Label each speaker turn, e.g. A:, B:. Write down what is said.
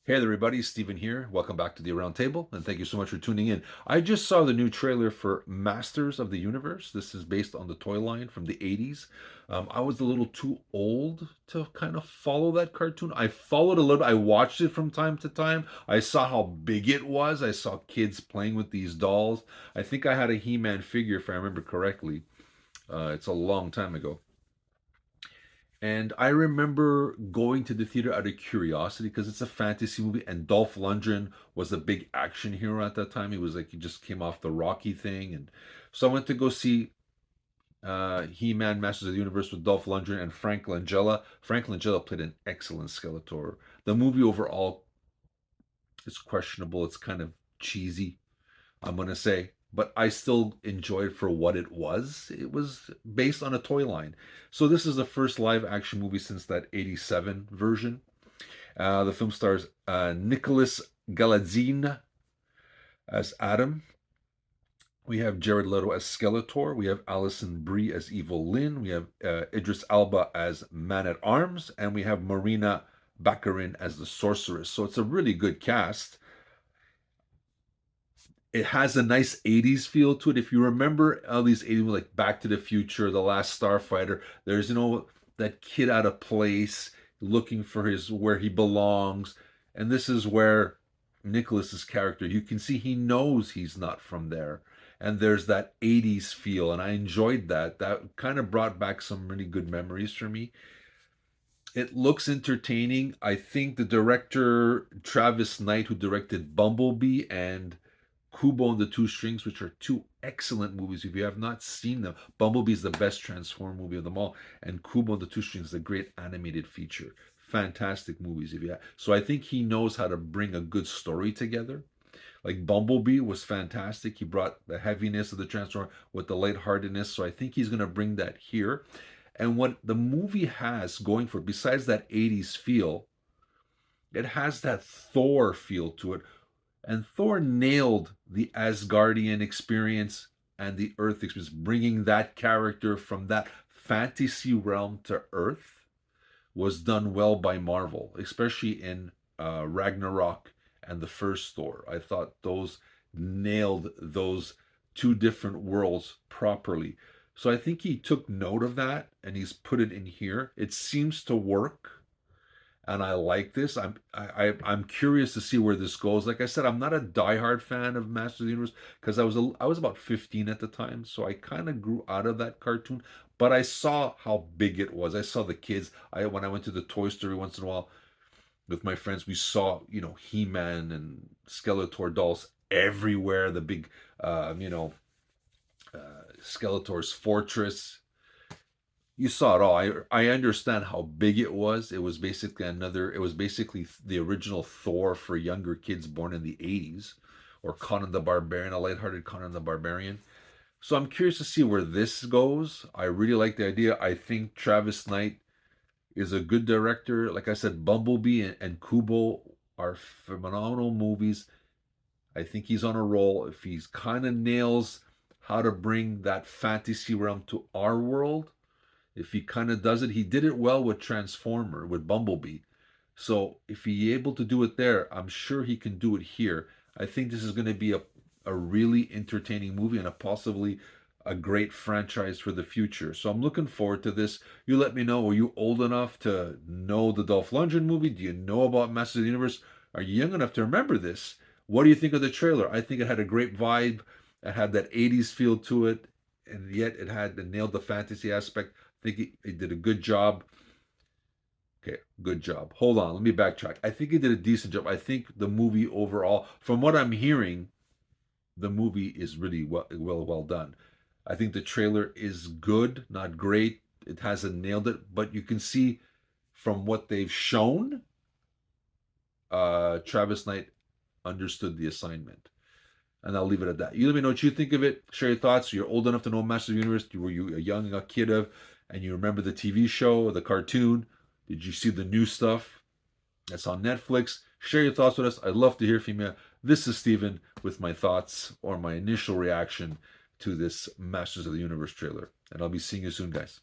A: Hey there, everybody. Steven here. Welcome back to the Round Table, and thank you so much for tuning in. I just saw the new trailer for Masters of the Universe. This is based on the toy line from the 80s. I was a little too old to kind of follow that cartoon. I followed a little bit. I watched it from time to time. I saw how big it was. I saw kids playing with these dolls. I think I had a He-Man figure, if I remember correctly. It's a long time ago. And I remember going to the theater out of curiosity because it's a fantasy movie, and Dolph Lundgren was a big action hero at that time. He was like he just came off the Rocky thing, and so I went to go see He-Man: Masters of the Universe with Dolph Lundgren and Frank Langella. Frank Langella played an excellent Skeletor. The movie overall is questionable. It's kind of cheesy, I'm gonna say, but I still enjoyed for what it was. It was based on a toy line. So this is the first live action movie since that 87 version. The film stars Nicholas Galitzine as Adam. We have Jared Leto as Skeletor. We have Alison Brie as Evil Lynn. We have Idris Elba as Man at Arms. And we have Marina Baccarin as the Sorceress. So it's a really good cast. It has a nice 80s feel to it. If you remember all these 80s, like Back to the Future, The Last Starfighter, there's, that kid out of place looking for his where he belongs. And this is where Nicholas's character, you can see he knows he's not from there. And there's that 80s feel. And I enjoyed that. That kind of brought back some really good memories for me. It looks entertaining. I think the director, Travis Knight, who directed Bumblebee and Kubo and the Two Strings, which are two excellent movies. If you have not seen them, Bumblebee is the best Transform movie of them all, and Kubo and the Two Strings is a great animated feature. Fantastic movies. If you have. So I think he knows how to bring a good story together. Like Bumblebee was fantastic. He brought the heaviness of the Transform with the lightheartedness. So I think he's going to bring that here. And what the movie has going for it, besides that 80s feel, it has that Thor feel to it, and Thor nailed the Asgardian experience and the Earth experience, bringing that character from that fantasy realm to Earth was done well by Marvel, especially in Ragnarok and the first Thor. I thought those nailed those two different worlds properly. So I think he took note of that and he's put it in here. It seems to work, and I like this. I'm curious to see where this goes. Like I said, I'm not a diehard fan of Masters of the Universe because I was about 15 at the time, so I kind of grew out of that cartoon. But I saw how big it was. I saw the kids. I When I went to the toy store once in a while with my friends, we saw He-Man and Skeletor dolls everywhere. The big Skeletor's fortress, you saw it all. I understand how big it was. It was basically the original Thor for younger kids born in the 80s, or Conan the Barbarian, a lighthearted Conan the Barbarian. So I'm curious to see where this goes. I really like the idea. I think Travis Knight is a good director. Like I said, Bumblebee and Kubo are phenomenal movies. I think he's on a roll. If he's kind of nails how to bring that fantasy realm to our world, if he kind of does it, he did it well with Transformer, with Bumblebee. So if he able to do it there, I'm sure he can do it here. I think this is going to be a really entertaining movie and a possibly a great franchise for the future. So I'm looking forward to this. You let me know, are you old enough to know the Dolph Lundgren movie? Do you know about Masters of the Universe? Are you young enough to remember this? What do you think of the trailer? I think it had a great vibe. It had that 80s feel to it, and yet it nailed the fantasy aspect. I think he did a good job. Okay, good job. Hold on, let me backtrack. I think he did a decent job. I think the movie overall, from what I'm hearing, the movie is really well done. I think the trailer is good, not great. It hasn't nailed it, but you can see from what they've shown, Travis Knight understood the assignment. And I'll leave it at that. You let me know what you think of it. Share your thoughts. You're old enough to know Masters of the Universe. Were you a kid of, and you remember the TV show or the cartoon? Did you see the new stuff that's on Netflix? Share your thoughts with us. I'd love to hear from you. This is Steven with my thoughts or my initial reaction to this Masters of the Universe trailer. And I'll be seeing you soon, guys.